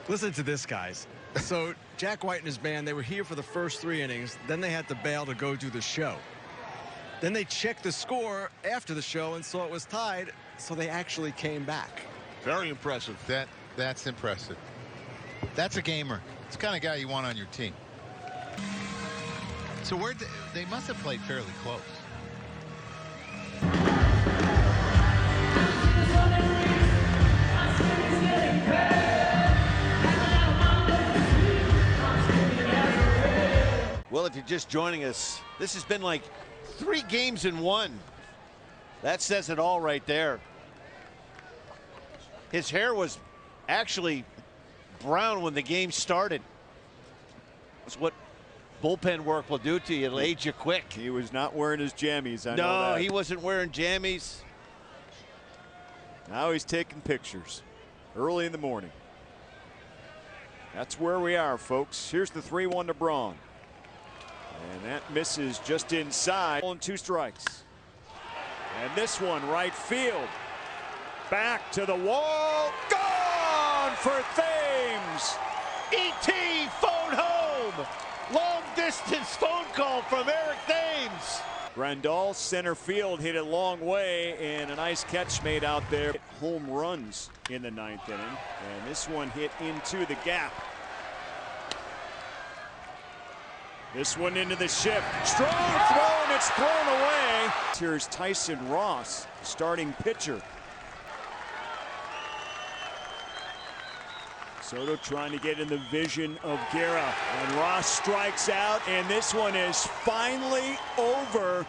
Listen to this, guys. So Jack White and his band, they were here for the first 3 innings. Then they had to bail to go do the show. Then they checked the score after the show and saw it was tied, so they actually came back. Very impressive. That's impressive. That's a gamer. It's the kind of guy you want on your team. So they must have played fairly close. Well, if you're just joining us, this has been like 3 games in 1. That says it all right there. His hair was actually brown when the game started. That's what bullpen work will do to you. It'll age you quick. He was not wearing his jammies. I know that. He wasn't wearing jammies. Now he's taking pictures early in the morning. That's where we are, folks. Here's the 3-1 to Braun. And that misses just inside. 2 strikes. And this one right field. Back to the wall. Gone for Thames. E.T. phone home. Long distance phone call from Eric Thames. Grandal center field hit it long way, and a nice catch made out there. Home runs in the 9th inning, and this one hit into the gap. This one into the shift. Strong throw, and it's thrown away. Here's Tyson Ross, starting pitcher. Soto trying to get in the vision of Guerra, and Ross strikes out, and this one is finally over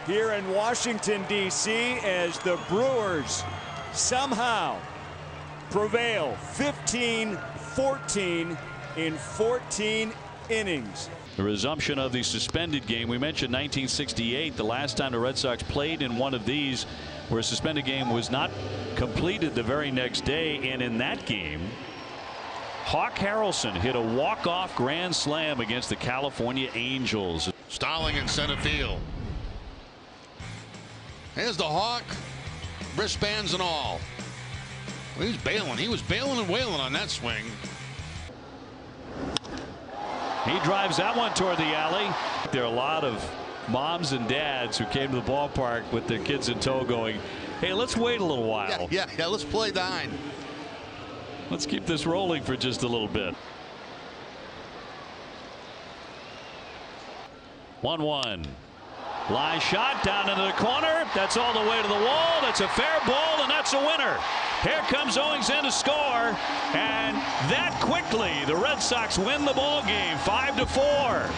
here in Washington, D.C. as the Brewers somehow prevail 15-14 in 14 innings. The resumption of the suspended game. We mentioned 1968, the last time the Red Sox played in one of these, where a suspended game was not completed the very next day, and in that game Hawk Harrelson hit a walk-off grand slam against the California Angels. Starling in center field. Here's the Hawk, wristbands and all. Well, he's bailing. He was bailing and wailing on that swing. He drives that one toward the alley. There are a lot of moms and dads who came to the ballpark with their kids in tow going, hey, let's wait a little while. Yeah, let's play 9. Let's keep this rolling for just a little bit. 1-1. Line shot down into the corner. That's all the way to the wall. That's a fair ball, and that's a winner. Here comes Owings in to score, and that quickly the Red Sox win the ball game 5-4.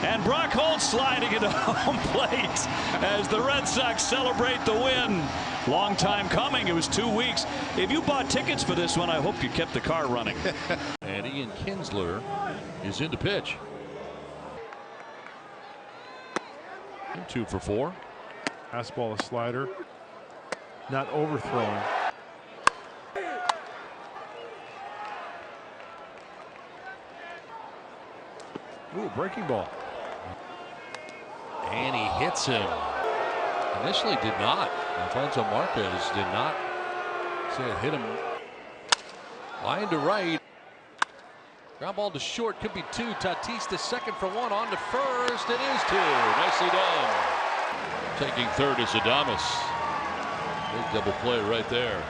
And Brock Holt sliding into home plate as the Red Sox celebrate the win. Long time coming. It was 2 weeks. If you bought tickets for this one, I hope you kept the car running. And Ian Kinsler is in to pitch. 2 for 4. Fastball, a slider. Not overthrown. Ooh, breaking ball. And he hits him. Initially did not. Alfonso Marquez did not say it hit him. Line to right. Ground ball to short. Could be 2. Tatis to second for 1. On to first. It is 2. Nicely done. Taking third is Adames. Big double play right there.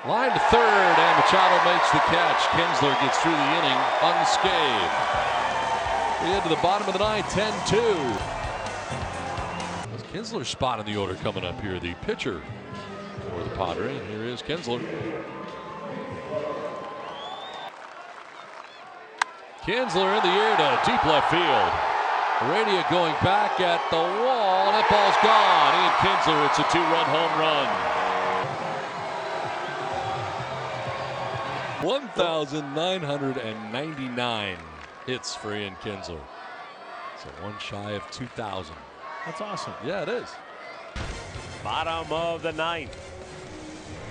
Line to third, and Machado makes the catch. Kinsler gets through the inning unscathed. We head to the bottom of the 9th, 10-2. Kinsler's spot in the order coming up here. The pitcher for the Padres. And here is Kinsler. Kinsler in the air to deep left field. Radio going back at the wall, and that ball's gone. Ian Kinsler, it's a 2-run home run. 1,999 hits for Ian Kinsler. So 1 shy of 2,000. That's awesome. Yeah, it is. Bottom of the 9th.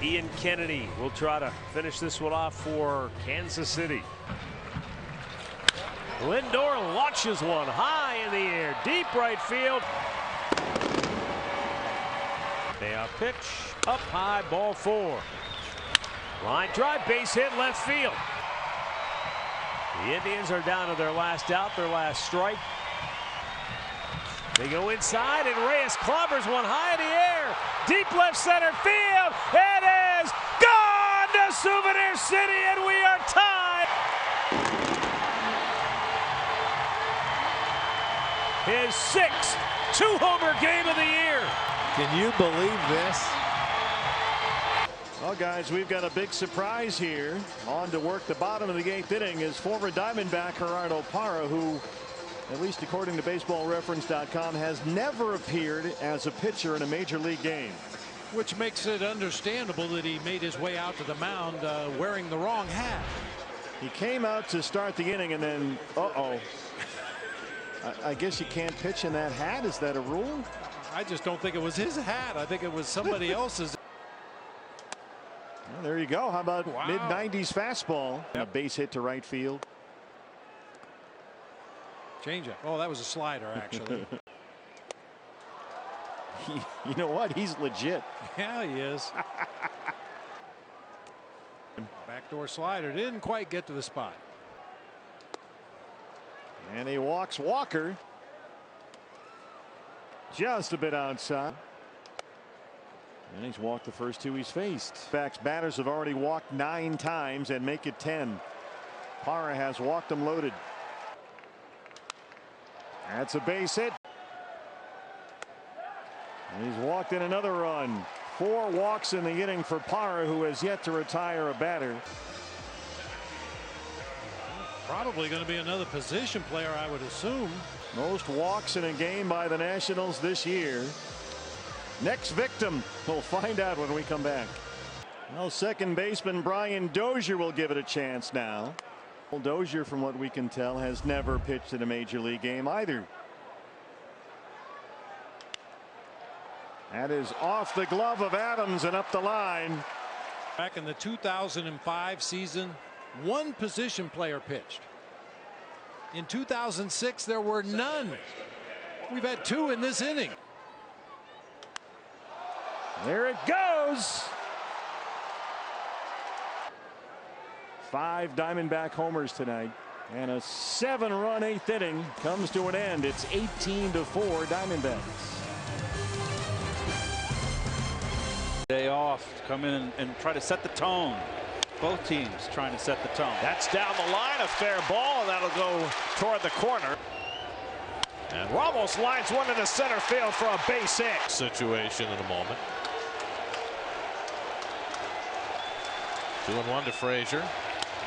Ian Kennedy will try to finish this one off for Kansas City. Lindor launches one high in the air, deep right field. Payout pitch. Up high, ball 4. Line drive, base hit, left field. The Indians are down to their last out, their last strike. They go inside, and Reyes clobbers one high in the air. Deep left center field. It is gone to Souvenir City, and we are tied. His 6th two-homer game of the year. Can you believe this? Well, guys, we've got a big surprise here. On to work the bottom of the 8th inning is former Diamondback Gerardo Parra, who, at least according to BaseballReference.com, has never appeared as a pitcher in a major league game. Which makes it understandable that he made his way out to the mound wearing the wrong hat. He came out to start the inning, and then, I guess you can't pitch in that hat. Is that a rule? I just don't think it was his hat. I think it was somebody else's. Well, there you go. How about mid-90s fastball? And a base hit to right field. Changeup. Oh, that was a slider, actually. You know what? He's legit. Yeah, he is. Backdoor slider. Didn't quite get to the spot. And he walks Walker. Just a bit outside. And he's walked the first 2 he's faced. Backs batters have already walked 9 times and make it 10. Parra has walked them loaded. That's a base hit. And he's walked in another run. 4 walks in the inning for Parra, who has yet to retire a batter. Probably going to be another position player, I would assume. Most walks in a game by the Nationals this year. Next victim, we'll find out when we come back. Well, second baseman Brian Dozier will give it a chance now. Well, Dozier, from what we can tell, has never pitched in a major league game either. That is off the glove of Adams and up the line. Back in the 2005 season, 1 position player pitched. In 2006, there were none. We've had 2 in this inning. There it goes. 5 Diamondback homers tonight, and a 7-run 8th inning comes to an end. It's 18-4 Diamondbacks. Day off to come in and try to set the tone. Both teams trying to set the tone. That's down the line, a fair ball, and that'll go toward the corner. And Ramos lines one into center field for a base hit. Situation in a moment. 2-1 to Frazier.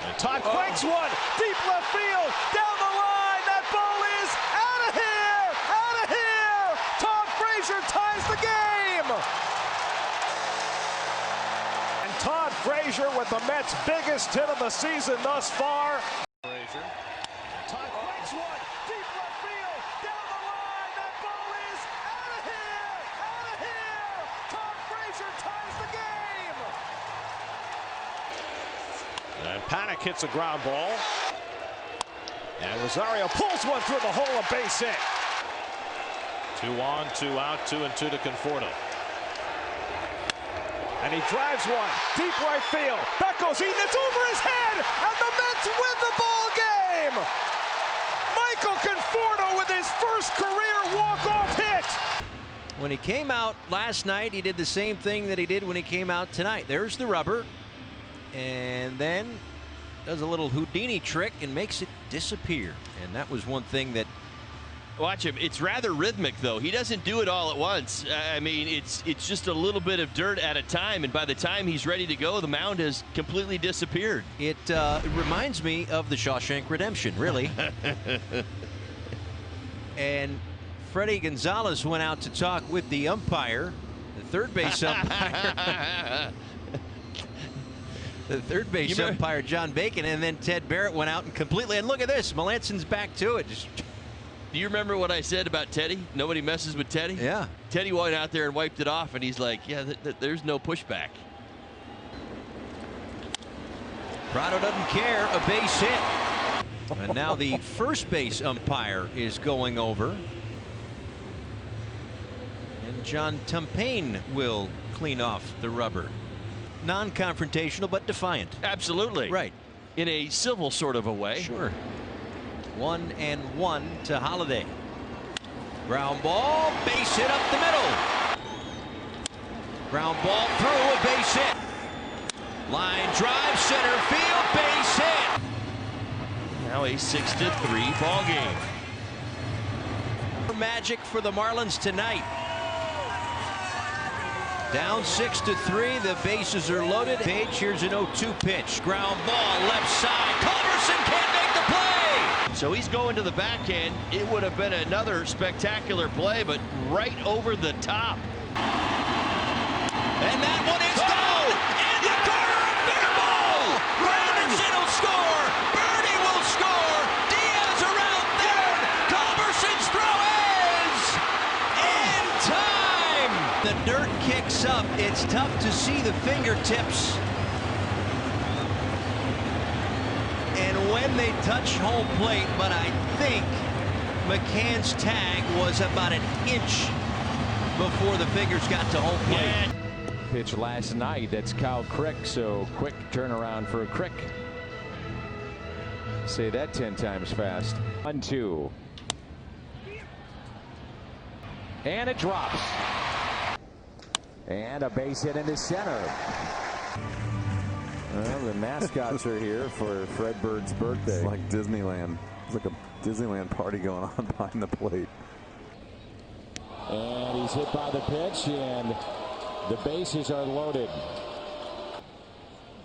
And Todd cranks one deep left field, down the line. That ball is out of here, out of here. Todd Frazier ties the game. And Todd Frazier with the Mets' biggest hit of the season thus far. Frazier. Todd cranks one deep left field, down the line. That ball is out of here, out of here. Todd Frazier ties the game. And Paddock hits a ground ball. And Rosario pulls one through the hole, a base hit. 2 on, 2 out, 2-2 to Conforto. And he drives one deep right field. That goes Eaton. It's over his head, and the Mets win the ball game. Michael Conforto with his first career walk-off hit. When he came out last night, he did the same thing that he did when he came out tonight. There's the rubber. And then does a little Houdini trick and makes it disappear. And that was one thing that. Watch him. It's rather rhythmic, though. He doesn't do it all at once. I mean, it's just a little bit of dirt at a time, and by the time he's ready to go, the mound has completely disappeared. It reminds me of the Shawshank Redemption, really. And Freddie Gonzalez went out to talk with the umpire, the third base umpire. The third base umpire, John Bacon, and then Ted Barrett went out and completely. And look at this, Melanson's back to it. Do you remember what I said about Teddy? Nobody messes with Teddy? Yeah. Teddy went out there and wiped it off, and he's like, yeah, there's no pushback. Prado doesn't care, a base hit. And now the first base umpire is going over. And John Tumpain will clean off the rubber. Non-confrontational, but defiant. Absolutely. Right. In a civil sort of a way. Sure. 1-1 to Holiday. Ground ball, base hit up the middle. Ground ball through, a base hit. Line drive, center field, base hit. Now a 6-3 ball game. Magic for the Marlins tonight. Down 6-3. The bases are loaded. Page, here's an 0-2 pitch. Ground ball left side. Culberson can't make the play. So he's going to the backhand. It would have been another spectacular play, but right over the top. And that one is down in the corner. A fair ball. Granderson will score. Birdie will score. Diaz around third. Culberson's throw is in time. The dirt kicks up. It's tough to see the fingertips. And when they touch home plate, but I think McCann's tag was about an inch before the fingers got to home plate. Yeah. Pitch last night. That's Kyle Crick. So quick turnaround for Crick. Say that 10 times fast. 1-2. And it drops. And a base hit into center. Well, the mascots are here for Fred Bird's birthday. It's like Disneyland. It's like a Disneyland party going on behind the plate. And he's hit by the pitch, and the bases are loaded.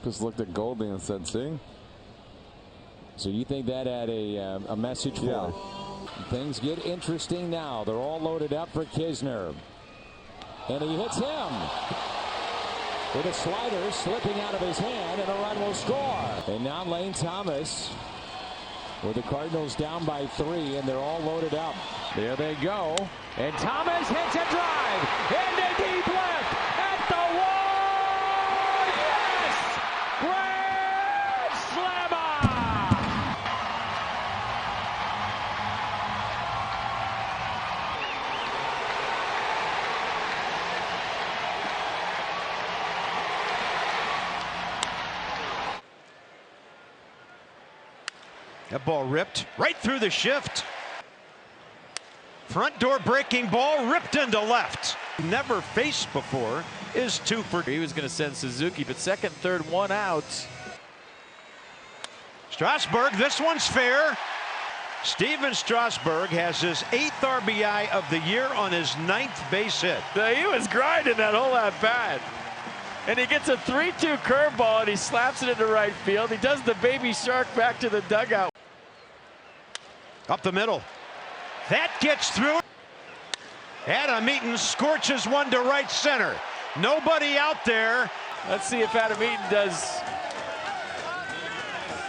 Just looked at Goldie and said, see? So you think that had a message for things get interesting now. They're all loaded up for Kinsler. And he hits him with a slider slipping out of his hand, and a run will score. And now Lane Thomas with the Cardinals down by 3, and they're all loaded up. There they go. And Thomas hits a drive into deep left at the wall. Yes! Grand slammer! That ball ripped right through the shift. Front door breaking ball ripped into left. Never faced before is 2 for. He was going to send Suzuki, but second, third, 1 out. Strasburg, this one's fair. Steven Strasburg has his 8th RBI of the year on his 9th base hit. He was grinding that whole at bat. And he gets a 3-2 curveball and he slaps it into right field. He does the baby shark back to the dugout. Up the middle. That gets through. Adam Eaton scorches one to right center. Nobody out there. Let's see if Adam Eaton does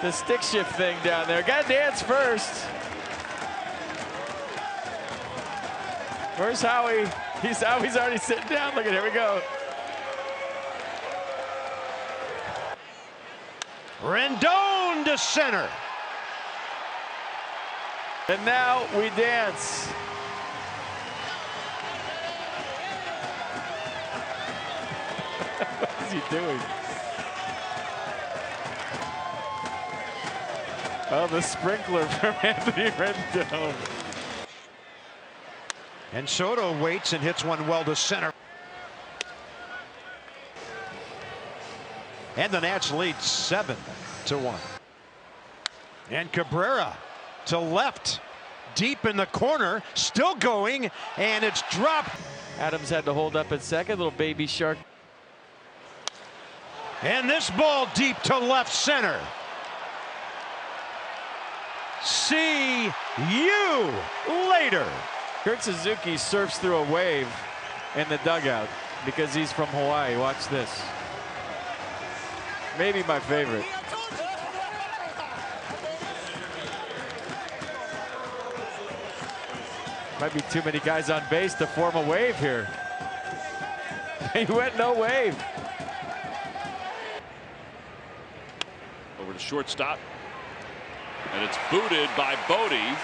the stick shift thing down there. Got to dance first. Where's Howie? Howie's already sitting down. Look at, here we go. Rendon to center. And now we dance. What is he doing? Oh, the sprinkler from Anthony Rendon. And Soto waits and hits one well to center. And the Nats lead 7-1. And Cabrera to left, deep in the corner, still going, and it's dropped. Adams had to hold up at second, little baby shark. And this ball deep to left center. See you later. Kurt Suzuki surfs through a wave in the dugout because he's from Hawaii. Watch this. Maybe my favorite. Might be too many guys on base to form a wave here. He went no wave. Over to shortstop. And it's booted by Bodie.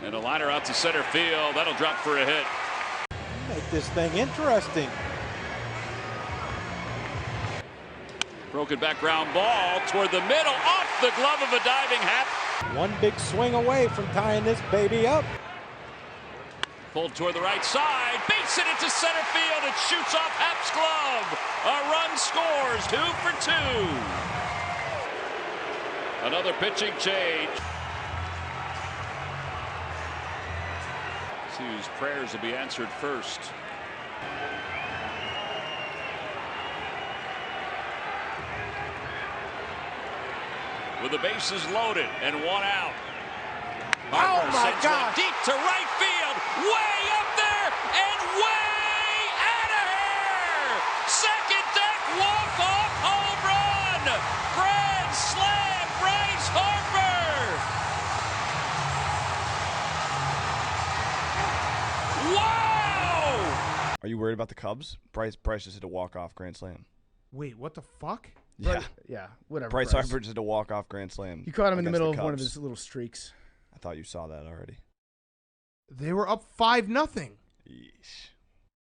And a liner out to center field. That'll drop for a hit. Make this thing interesting. Broken back ground ball toward the middle, off the glove of a diving Happ. One big swing away from tying this baby up. Pulled toward the right side, beats it into center field. It shoots off Happ's glove. A run scores, 2 for 2. Another pitching change. See whose prayers will be answered first. With the bases loaded and 1 out. Harper sends one deep to right field, way up there and way out of here. Second deck walk-off home run. Grand slam, Bryce Harper. Wow! Are you worried about the Cubs? Bryce just hit a walk-off grand slam. Wait, what the fuck? Yeah. Yeah, whatever. Bryce Harper just hit a walk-off grand slam. You caught him in the middle of Cubs. one of his little streaks. I thought you saw that already. They were up 5-0. Yeesh.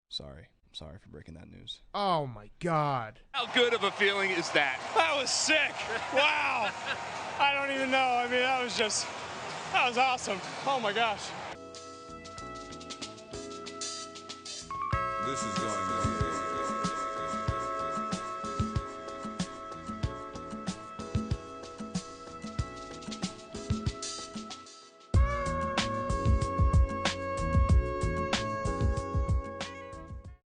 Sorry for breaking that news. Oh my God. How good of a feeling is that? That was sick. Wow. I don't even know. I mean, that was awesome. Oh my gosh. This is going on.